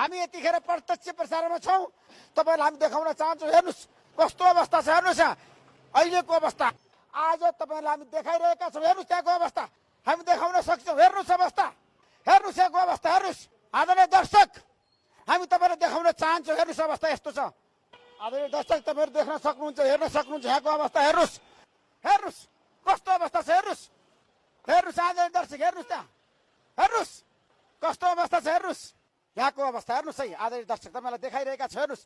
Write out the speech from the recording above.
हामी यतिखेर प्रत्यक्ष प्रसारणमा छौँ, तपाईँलाई हामी देखाउन चाहन्छौँ। हेर्नुहोस् कस्तो अवस्था छ, हेर्नुहोस् यहाँ अहिलेको अवस्था। आज तपाईँलाई हामी देखाइरहेका छौँ। हेर्नुहोस् त्यहाँको अवस्था हामी देखाउन सक्छौँ। हेर्नुहोस् अवस्था, हेर्नुहोस् यहाँको अवस्था, हेर्नुहोस्। आदरणीय दर्शक, हामी तपाईँलाई देखाउन चाहन्छौँ। हेर्नुहोस् अवस्था यस्तो छ। आदरणीय दर्शक, तपाईँहरू देख्न सक्नुहुन्छ, हेर्न सक्नुहुन्छ यहाँको अवस्था। हेर्नुहोस्, हेर्नुहोस् कस्तो अवस्था छ, हेर्नुहोस्। हेर्नुहोस् आदरणीय दर्शक, हेर्नुहोस् त्यहाँ, हेर्नुहोस् कस्तो अवस्था छ, हेर्नुहोस् यहाँको अवस्था। हेर्नुहोस् है आदरणीय दर्शक, तपाईँलाई देखाइरहेका छ। हेर्नुहोस्।